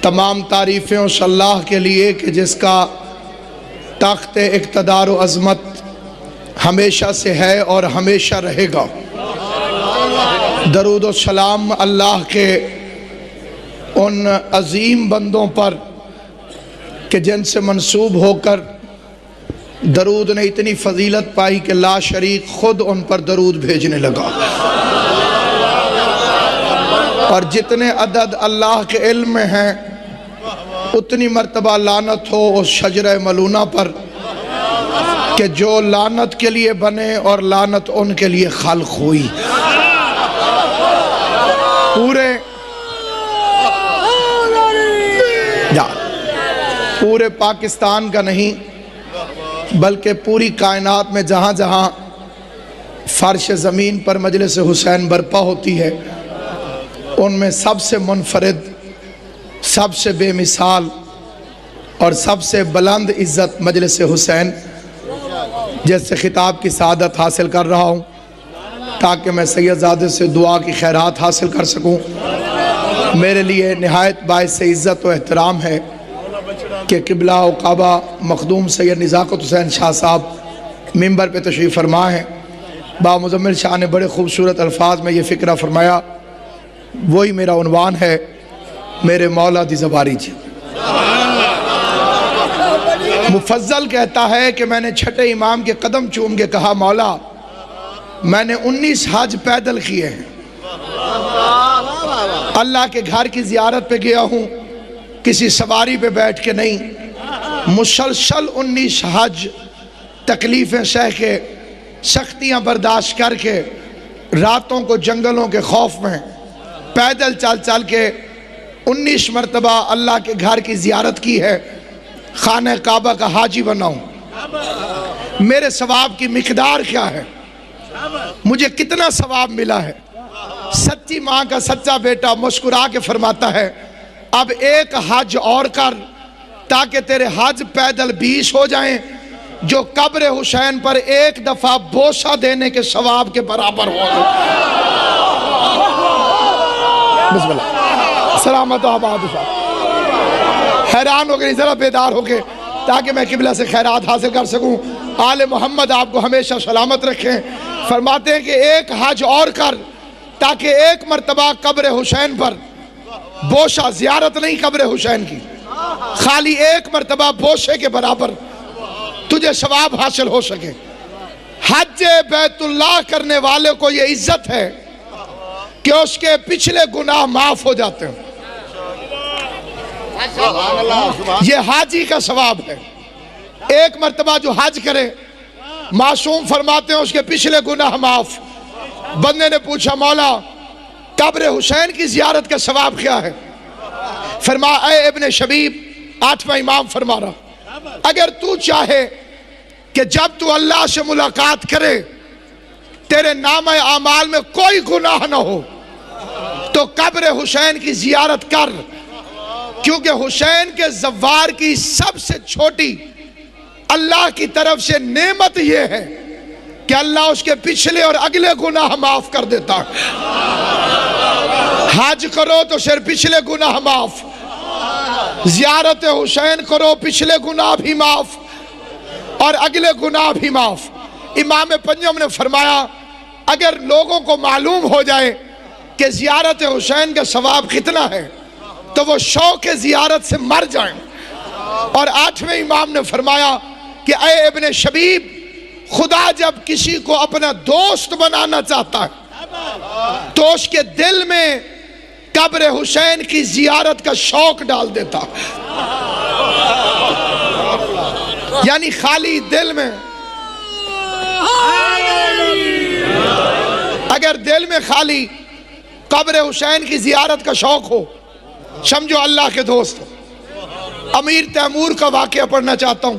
تمام تعریفیں اس اللہ کے لیے کہ جس کا تخت اقتدار و عظمت ہمیشہ سے ہے اور ہمیشہ رہے گا۔ درود و سلام اللہ کے ان عظیم بندوں پر کہ جن سے منسوب ہو کر درود نے اتنی فضیلت پائی کہ لا شریک خود ان پر درود بھیجنے لگا۔ اور جتنے عدد اللہ کے علم میں ہیں اتنی مرتبہ لعنت ہو اس شجرہ ملونہ پر کہ جو لعنت کے لیے بنے اور لعنت ان کے لیے خلق ہوئی۔ پورے پاکستان کا نہیں بلکہ پوری کائنات میں جہاں جہاں فرش زمین پر مجلس حسین برپا ہوتی ہے ان میں سب سے منفرد، سب سے بے مثال اور سب سے بلند عزت مجلس حسین، جس سے خطاب کی سعادت حاصل کر رہا ہوں تاکہ میں سید زادے سے دعا کی خیرات حاصل کر سکوں۔ میرے لیے نہایت باعث عزت و احترام ہے کہ قبلہ و کعبہ مخدوم سید نزاکت حسین شاہ صاحب ممبر پہ تشریف فرما ہیں۔ با مزمل شاہ نے بڑے خوبصورت الفاظ میں یہ فکرہ فرمایا، وہی میرا عنوان ہے، میرے مولا دی زباری جی۔ مفضل کہتا ہے کہ میں نے چھٹے امام کے قدم چوم کے کہا مولا میں نے 19 حج پیدل کیے ہیں، اللہ کے گھر کی زیارت پہ گیا ہوں، کسی سواری پہ بیٹھ کے نہیں، مسلسل 19 حج تکلیفیں سہ کے، سختیاں برداشت کر کے، راتوں کو جنگلوں کے خوف میں پیدل چل چل کے 19 مرتبہ اللہ کے گھر کی زیارت کی ہے، خانہ کعبہ کا حاجی بنا ہوں۔ میرے ثواب کی مقدار کیا ہے، مجھے کتنا ثواب ملا ہے؟ سچی ماں کا سچا بیٹا مسکرا کے فرماتا ہے اب ایک حج اور کر تاکہ تیرے حج پیدل 20 ہو جائیں جو قبر حسین پر ایک دفعہ بوسہ دینے کے ثواب کے برابر ہو۔ بسم اللہ، سلامت و آباد صاحب، حیران ہو گئی ذرا بیدار ہو کے تاکہ میں قبلہ سے خیرات حاصل کر سکوں۔ آل محمد آپ کو ہمیشہ سلامت رکھیں۔ فرماتے ہیں کہ ایک حج اور کر تاکہ ایک مرتبہ قبر حسین پر بوسہ، زیارت نہیں قبر حسین کی، خالی ایک مرتبہ بوسے کے برابر تجھے ثواب حاصل ہو سکے۔ حج بیت اللہ کرنے والے کو یہ عزت ہے کہ اس کے پچھلے گناہ معاف ہو جاتے ہیں، یہ حاجی کا ثواب ہے۔ ایک مرتبہ جو حج کرے معصوم فرماتے ہیں اس کے پچھلے گناہ معاف۔ بندے نے پوچھا مولا قبر حسین کی زیارت کا ثواب کیا ہے؟ فرمایا اے ابن شبیب، 8واں امام فرما رہا، اگر تو چاہے کہ جب تو اللہ سے ملاقات کرے تیرے نامہ اعمال میں کوئی گناہ نہ ہو تو قبر حسین کی زیارت کر، کیونکہ حسین کے زوار کی سب سے چھوٹی اللہ کی طرف سے نعمت یہ ہے کہ اللہ اس کے پچھلے اور اگلے گناہ معاف کر دیتا ہے۔ حج کرو تو صرف پچھلے گناہ معاف، زیارت حسین کرو پچھلے گناہ بھی معاف اور اگلے گناہ بھی معاف۔ امام پنجم نے فرمایا اگر لوگوں کو معلوم ہو جائے کہ زیارت حسین کا ثواب کتنا ہے تو وہ شوق زیارت سے مر جائیں۔ اور 8ویں امام نے فرمایا کہ اے ابن شبیب، خدا جب کسی کو اپنا دوست بنانا چاہتا ہے تو اس کے دل میں قبر حسین کی زیارت کا شوق ڈال دیتا، یعنی خالی دل میں، اگر دل میں خالی قبر حسین کی زیارت کا شوق ہو سمجھو اللہ کے دوست۔ امیر تیمور کا واقعہ پڑھنا چاہتا ہوں،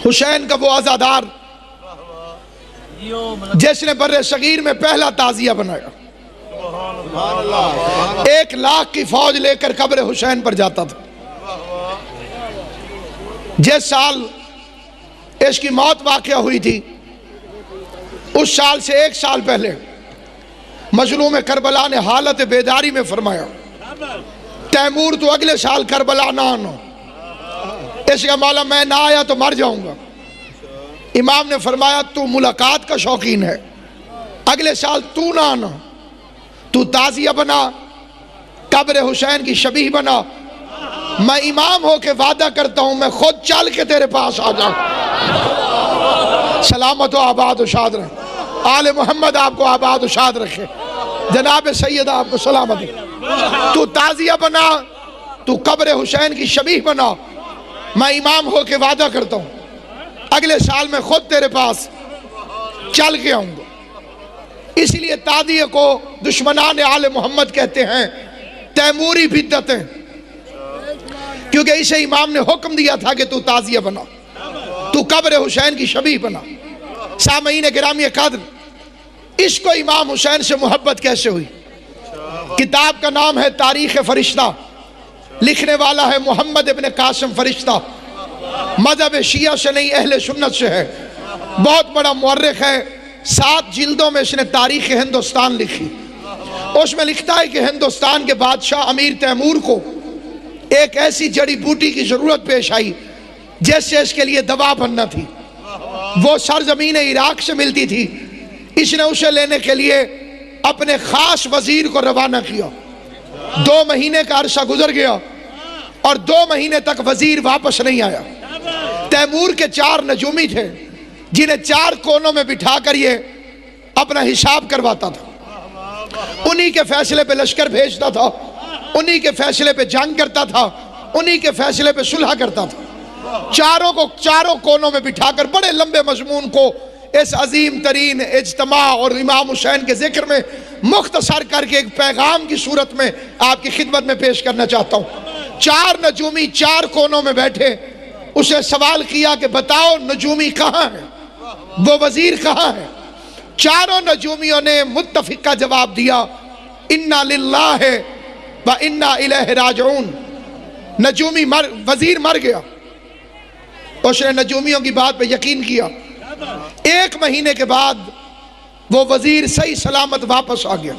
حسین کا وہ عزادار جس نے بر صغیر میں پہلا تعزیہ بنایا، 1,00,000 کی فوج لے کر قبر حسین پر جاتا تھا۔ جس سال اس کی موت واقعہ ہوئی تھی اس سال سے 1 سال پہلے مظلوم کربلا نے حالت بیداری میں فرمایا تیمور تو اگلے سال کربلا نہ آنا، اس کا مولا میں نہ آیا تو مر جاؤں گا۔ امام نے فرمایا تو ملاقات کا شوقین ہے، اگلے سال تو نہ آنا، تو تعزیہ بنا، قبر حسین کی شبیہ بنا، میں امام ہو کے وعدہ کرتا ہوں میں خود چل کے تیرے پاس آ جاؤں۔ سلامت و آباد و شاد رہے، آل محمد آپ کو آباد و شاد رکھے، جناب سید آپ کو سلامت رکھے۔ تو تعزیہ بنا، تو قبر حسین کی شبیہ بنا، میں امام ہو کے وعدہ کرتا ہوں اگلے سال میں خود تیرے پاس چل کے آؤں گا۔ اس لیے تعزیہ کو دشمنان آل محمد کہتے ہیں تیموری بدعتیں، کیونکہ اسے امام نے حکم دیا تھا کہ تو تعزیہ بنا، تو قبر حسین کی شبیہ بنا۔ سامعین گرامی قدر، اس کو امام حسین سے محبت کیسے ہوئی؟ کتاب کا نام ہے تاریخ فرشتہ، لکھنے والا ہے محمد ابن قاسم فرشتہ، مذہب شیعہ سے نہیں اہل سنت سے ہے، بہت بڑا مورخ ہے، 7 جلدوں میں اس نے تاریخ ہندوستان لکھی۔ اس میں لکھتا ہے کہ ہندوستان کے بادشاہ امیر تیمور کو ایک ایسی جڑی بوٹی کی ضرورت پیش آئی جس سے اس کے لیے دوا بننا تھی، وہ سرزمین عراق سے ملتی تھی۔ اس نے اسے لینے کے لیے اپنے خاص وزیر کو روانہ کیا۔ 2 مہینے کا عرصہ گزر گیا اور 2 مہینے تک وزیر واپس نہیں آیا۔ تیمور کے 4 نجومی تھے جنہیں 4 کونوں میں بٹھا کر یہ اپنا حساب کرواتا تھا، انہی کے فیصلے پہ لشکر بھیجتا تھا، انہی کے فیصلے پہ جنگ کرتا تھا، انہی کے فیصلے پہ صلح کرتا تھا۔ چاروں کونوں میں بٹھا کر بڑے لمبے مضمون کو اس عظیم ترین اجتماع اور امام حسین کے ذکر میں مختصر کر کے ایک پیغام کی صورت میں آپ کی خدمت میں پیش کرنا چاہتا ہوں۔ 4 نجومی 4 کونوں میں بیٹھے، اسے سوال کیا کہ بتاؤ نجومی کہاں ہے، وہ وزیر کہاں ہے؟ 4 نجومیوں نے متفقہ جواب دیا، انا للہ و انا الیہ راجعون۔ وزیر مر گیا۔ اس نے نجومیوں کی بات پہ یقین کیا۔ 1 مہینے کے بعد وہ وزیر صحیح سلامت واپس آ گیا،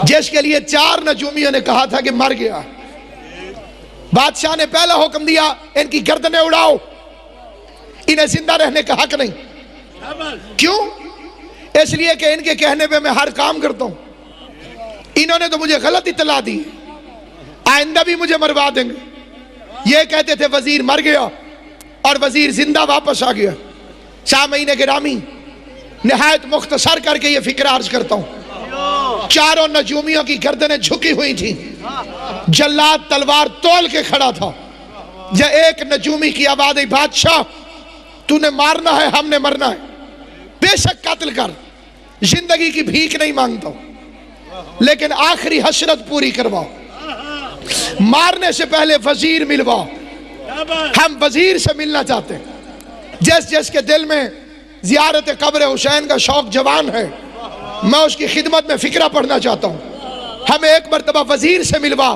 جس کے لیے 4 نجومیوں نے کہا تھا کہ مر گیا۔ بادشاہ نے پہلا حکم دیا ان کی گردنیں اڑاؤ، انہیں زندہ رہنے کا حق نہیں۔ کیوں؟ اس لیے کہ ان کے کہنے پہ میں ہر کام کرتا ہوں، انہوں نے تو مجھے غلط اطلاع دی، آئندہ بھی مجھے مروا دیں گے۔ یہ کہتے تھے وزیر مر گیا اور وزیر زندہ واپس آ گیا۔ سامعین گرامی، نہایت مختصر کر کے یہ فکر عرض کرتا ہوں، 4 نجومیوں کی گردنیں جھکی ہوئی تھیں، جلاد تلوار تول کے کھڑا تھا۔ جب ایک نجومی کی آواز آئی، بادشاہ تو نے مارنا ہے، ہم نے مرنا ہے، بے شک قتل کر، زندگی کی بھیک نہیں مانگتا ہوں، لیکن آخری حسرت پوری کرواؤ، مارنے سے پہلے وزیر ملواؤ، ہم وزیر سے ملنا چاہتے ہیں۔ جس کے دل میں زیارت قبر حسین کا شوق جوان ہے، میں اس کی خدمت میں فکرہ پڑھنا چاہتا ہوں، ہمیں ایک مرتبہ وزیر سے ملوا،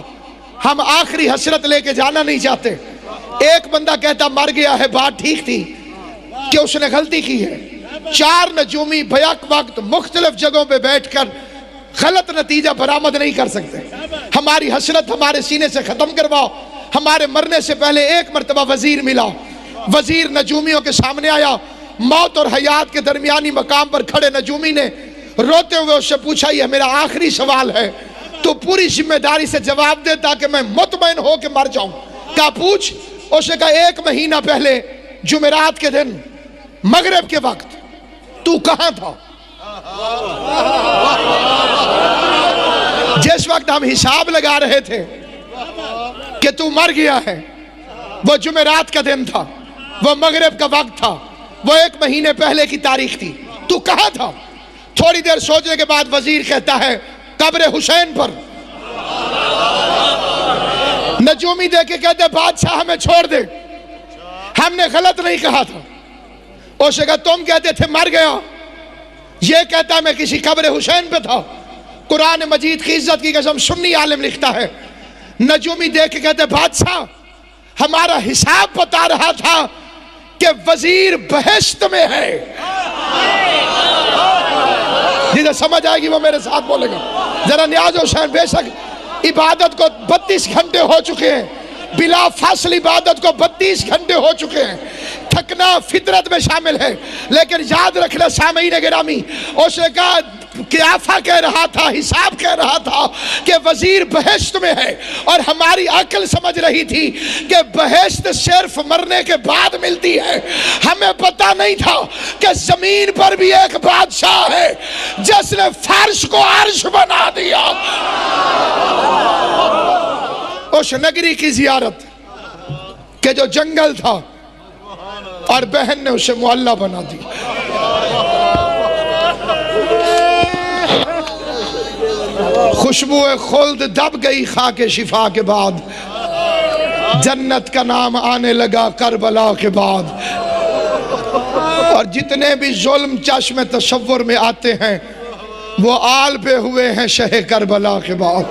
ہم آخری حسرت لے کے جانا نہیں چاہتے۔ ایک بندہ کہتا مر گیا ہے، بات ٹھیک تھی کہ اس نے غلطی کی ہے۔ 4 نجومی بیک وقت مختلف جگہوں پہ بیٹھ کر غلط نتیجہ برآمد نہیں کر سکتے۔ ہماری حسرت ہمارے سینے سے ختم کرواؤ، ہمارے مرنے سے پہلے ایک مرتبہ وزیر ملا۔ وزیر نجومیوں کے سامنے آیا، موت اور حیات کے درمیانی مقام پر کھڑے نجومی نے روتے ہوئے اس سے پوچھا، یہ میرا آخری سوال ہے، تو پوری ذمہ داری سے جواب دے تاکہ میں مطمئن ہو کے مر جاؤں۔ کہا پوچھ؟ اس نے کہا 1 مہینہ پہلے جمعرات کے دن مغرب کے وقت تو کہاں تھا؟ جس وقت ہم حساب لگا رہے تھے کہ تو مر گیا ہے، وہ جمعرات کا دن تھا، وہ مغرب کا وقت تھا، وہ 1 مہینے پہلے کی تاریخ تھی، تو کہاں تھا؟ تھوڑی دیر سوچنے کے بعد وزیر کہتا ہے قبر حسین پر۔ نجومی دے کے کہتے بادشاہ ہمیں چھوڑ دے، ہم نے غلط نہیں کہا تھا۔ اس نے کہا تم کہتے تھے مر گیا، یہ کہتا میں کسی قبر حسین پہ تھا۔ قرآن مجید کی عزت کی قسم سنی عالم لکھتا ہے، نجومی دیکھ کے کہتے بادشاہ ہمارا حساب بتا رہا تھا کہ وزیر بہشت میں ہے۔ جسے سمجھ آئے گی وہ میرے ساتھ بولے گا ذرا۔ نیاز حسین بے شک عبادت کو 32 گھنٹے ہو چکے ہیں، بلا فاصل عبادت کو 32 گھنٹے ہو چکے ہیں، تھکنا فطرت میں شامل ہے، لیکن یاد رکھنا سامعین گرامی، اس نے کہا قیافہ کہہ رہا تھا، حساب کہہ رہا تھا کہ وزیر بہشت میں ہے، اور ہماری عقل سمجھ رہی تھی کہ بہشت صرف مرنے کے بعد ملتی ہے۔ ہمیں پتہ نہیں تھا کہ زمین پر بھی ایک بادشاہ ہے جس نے فرش کو عرش بنا دیا۔ اس نگری کی زیارت کہ جو جنگل تھا، اور بہن نے اسے محلہ بنا دیا۔ خوشبو خلد دب گئی خاک شفا کے بعد، جنت کا نام آنے لگا کربلا کے بعد، اور جتنے بھی ظلم چشم تصور میں آتے ہیں وہ آل پہ ہوئے ہیں شہ کربلا کے بعد۔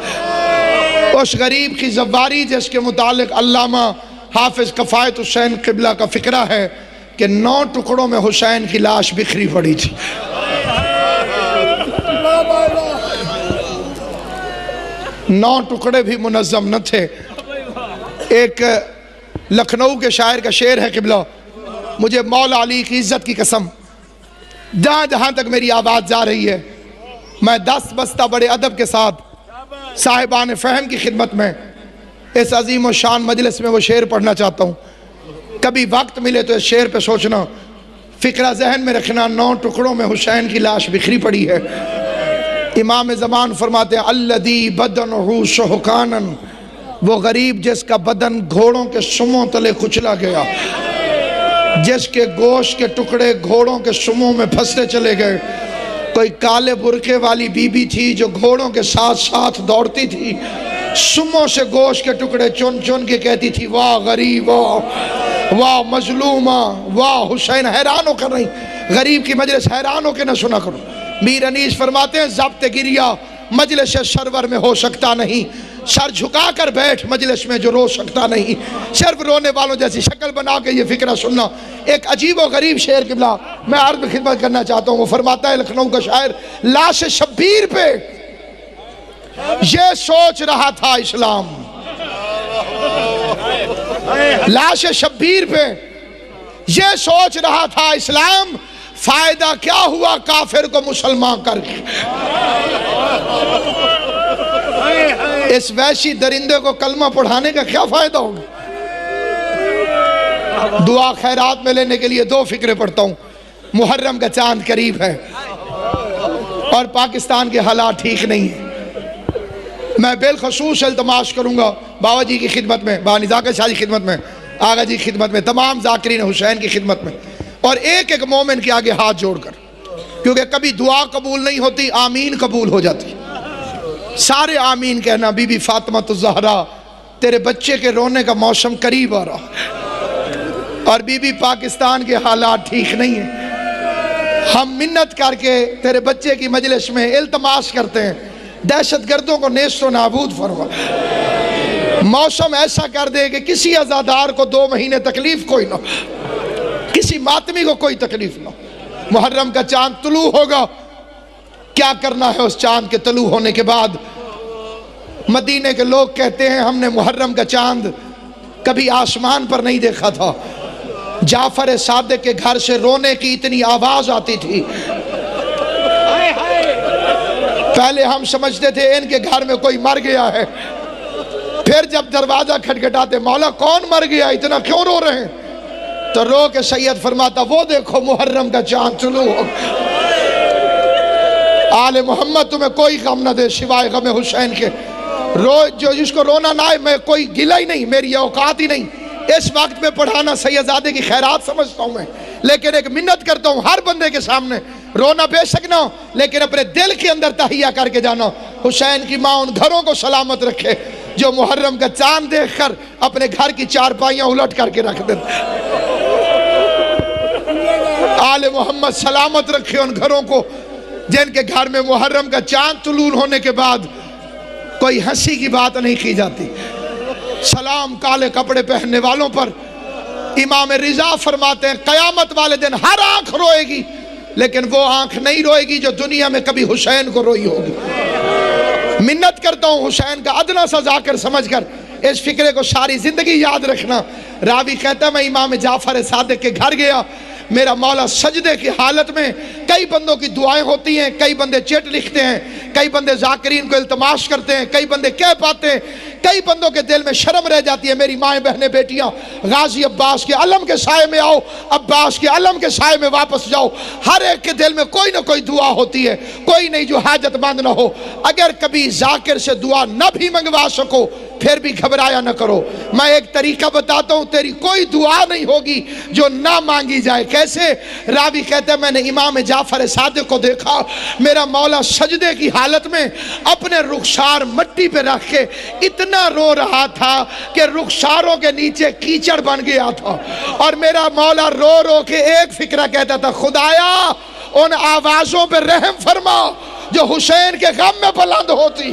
اس غریب کی زواری جس کے متعلق علامہ حافظ کفایت حسین قبلہ کا فقرہ ہے کہ 9 ٹکڑوں میں حسین کی لاش بکھری پڑی تھی۔ 9 ٹکڑے بھی منظم نہ تھے۔ ایک لکھنؤ کے شاعر کا شعر ہے قبلہ، مجھے مولا علی کی عزت کی قسم، جہاں جہاں تک میری آواز جا رہی ہے میں 10 بستہ بڑے ادب کے ساتھ صاحبان فہم کی خدمت میں اس عظیم و شان مجلس میں وہ شعر پڑھنا چاہتا ہوں۔ کبھی وقت ملے تو اس شعر پہ سوچنا، فکرہ ذہن میں رکھنا۔ 9 ٹکڑوں میں حسین کی لاش بکھری پڑی ہے۔ امام زمان فرماتے ہیں الذی بدنہ شہکانا، وہ غریب جس کا بدن گھوڑوں کے سموں تلے کچلا گیا، جس کے گوشت کے ٹکڑے گھوڑوں کے سموں میں پھنستے چلے گئے۔ کوئی کالے برقعے والی بی بی تھی جو گھوڑوں کے ساتھ ساتھ دوڑتی تھی، سموں سے گوشت کے ٹکڑے چن چن کے کہتی تھی واہ غریب، واہ مظلومہ، واہ حسین۔ حیران ہو کر نہیں، غریب کی مجلس حیران ہو کے نہ سنا کرو۔ میر انیس فرماتے ہیں ضبط گریہ مجلس سرور میں ہو سکتا نہیں، سر جھکا کر بیٹھ مجلس میں جو رو سکتا نہیں۔ صرف رونے والوں جیسی شکل بنا کے یہ فکرہ سننا۔ ایک عجیب و غریب شعر قبلہ میں عرض میں خدمت کرنا چاہتا ہوں۔ وہ فرماتا ہے لکھنؤ کا شاعر، لاش شبیر پہ یہ سوچ رہا تھا اسلام، لاش شبیر پہ یہ سوچ رہا تھا اسلام، فائدہ کیا ہوا کافر کو مسلمان کر کے۔ اس وحشی درندے کو کلمہ پڑھانے کا کیا فائدہ ہوگا؟ دعا خیرات میں لینے کے لیے 2 فکرے پڑھتا ہوں۔ محرم کا چاند قریب ہے اور پاکستان کے حالات ٹھیک نہیں ہیں۔ میں بالخصوص التماس کروں گا بابا جی کی خدمت میں، بابا نزاکت شاہ کی خدمت میں، آغا جی کی خدمت میں، تمام ذاکرین حسین کی خدمت میں، اور ایک ایک مومن کے آگے ہاتھ جوڑ کر، کیونکہ کبھی دعا قبول نہیں ہوتی، آمین قبول ہو جاتی۔ سارے آمین کہنا۔ بی بی فاطمہ الزہرا، تیرے بچے کے رونے کا موسم قریب آ رہا، اور بی بی پاکستان کے حالات ٹھیک نہیں ہیں۔ ہم منت کر کے تیرے بچے کی مجلس میں التماس کرتے ہیں، دہشت گردوں کو نیست و نابود فرما، موسم ایسا کر دے کہ کسی عزادار کو 2 مہینے تکلیف کوئی نہ، کسی ماتمی کو کوئی تکلیف نہ۔ محرم کا چاند طلوع ہوگا، کیا کرنا ہے اس چاند کے طلوع ہونے کے بعد؟ مدینے کے لوگ کہتے ہیں ہم نے محرم کا چاند کبھی آسمان پر نہیں دیکھا تھا۔ جعفر صادق کے گھر سے رونے کی اتنی آواز آتی تھی، پہلے ہم سمجھتے تھے ان کے گھر میں کوئی مر گیا ہے، پھر جب دروازہ کھٹکھٹاتے مولا کون مر گیا، اتنا کیوں رو رہے ہیں؟ تو رو کے سید فرماتا وہ دیکھو محرم کا چاند طلوع ہو۔ آل محمد تمہیں کوئی غم نہ دے سوائے غم حسین کے۔ جو جس کو رونا نہ آئے، میں کوئی گلہ ہی نہیں، میری اوقات ہی نہیں اس وقت میں پڑھانا سیدزادے کی خیرات سمجھتا ہوں میں، لیکن ایک منت کرتا ہوں ہر بندے کے سامنے، رونا بے شک نہ ہو لیکن اپنے دل کے اندر تہیہ کر کے جانا حسین کی ماں ان گھروں کو سلامت رکھے جو محرم کا چاند دیکھ کر اپنے گھر کی چارپائیاں الٹ کر کے رکھ دیتے۔ آل محمد سلامت رکھے ان گھروں کو جن کے گھر میں محرم کا چاند طلوع ہونے کے بعد کوئی ہنسی کی بات نہیں کی جاتی۔ سلام کالے کپڑے پہننے والوں پر۔ امام رضا فرماتے ہیں قیامت والے دن ہر آنکھ روئے گی لیکن وہ آنکھ نہیں روئے گی جو دنیا میں کبھی حسین کو روئی ہوگی۔ منت کرتا ہوں حسین کا ادنا سا ذاکر سمجھ کر اس فکرے کو ساری زندگی یاد رکھنا۔ راوی کہتا ہے میں امام جعفر صادق کے گھر گیا، میرا مولا سجدے کی حالت میں، کئی بندوں کی دعائیں ہوتی ہیں، کئی بندے چٹ لکھتے ہیں، کئی بندے ذاکرین کو التماس کرتے ہیں، کئی بندے کہہ پاتے ہیں، کئی بندوں کے دل میں شرم رہ جاتی ہے۔ میری مائیں بہنیں بیٹیاں، غازی عباس کے علم کے سائے میں آؤ، عباس کے علم کے سائے میں واپس جاؤ۔ ہر ایک کے دل میں کوئی نہ کوئی دعا ہوتی ہے، کوئی نہیں جو حاجت مند نہ ہو۔ اگر کبھی ذاکر سے دعا نہ بھی منگوا سکو پھر بھی گھبرایا نہ کرو۔ میں ایک طریقہ بتاتا ہوں، تیری کوئی دعا نہیں ہوگی جو نہ مانگی جائے۔ کیسے؟ راوی کہتے ہیں میں نے امام جعفر صادق کو دیکھا، میرا مولا سجدے کی حالت میں اپنے رخسار مٹی پہ رکھ کے اتنا رو رہا تھا کہ رخساروں کے نیچے کیچڑ بن گیا تھا، اور میرا مولا رو رو کے ایک فکرہ کہتا تھا، خدایا ان آوازوں پہ رحم فرما جو حسین کے غم میں بلند ہوتی۔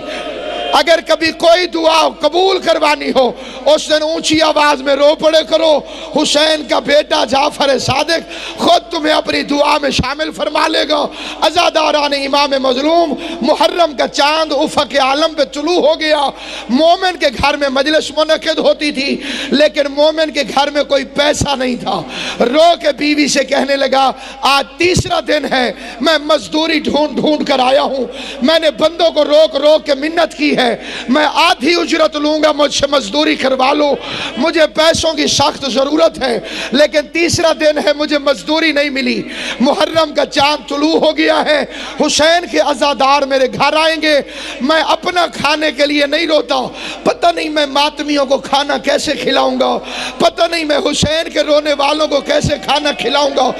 اگر کبھی کوئی دعا قبول کروانی ہو اس دن اونچی آواز میں رو پڑے کرو، حسین کا بیٹا جعفر صادق خود تمہیں اپنی دعا میں شامل فرما لے گا۔ عزاداران امام مظلوم، محرم کا چاند افق عالم پہ طلوع ہو گیا۔ مومن کے گھر میں مجلس منعقد ہوتی تھی لیکن مومن کے گھر میں کوئی پیسہ نہیں تھا۔ رو کے بیوی سے کہنے لگا آج تیسرا دن ہے، میں مزدوری ڈھونڈ کر آیا ہوں، میں نے بندوں کو روک روک کے منت کی ہے، میں آدھی اجرت لوں گا، مجھ سے مزدوری کروا لو، مجھے پیسوں کی سخت ضرورت ہے، لیکن تیسرا دن ہے مجھے مزدوری نہیں ملی۔ محرم کا چاند طلوع ہو گیا ہے، حسین کے عزادار میرے گھر آئیں گے، میں اپنا کھانے کے لیے نہیں روتا، پتہ نہیں میں ماتمیوں کو کھانا کیسے کھلاؤں گا، پتہ نہیں میں حسین کے رونے والوں کو کیسے کھانا کھلاؤں گا۔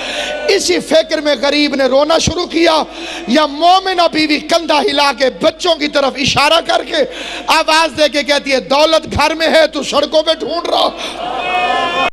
اسی فکر میں غریب نے رونا شروع کیا، یا مومنہ بیوی کندھا ہلا کے بچوں کی طرف اشارہ کر کے آواز دے کے کہتی ہے دولت گھر میں ہے تو سڑکوں پہ ڈھونڈ رہا۔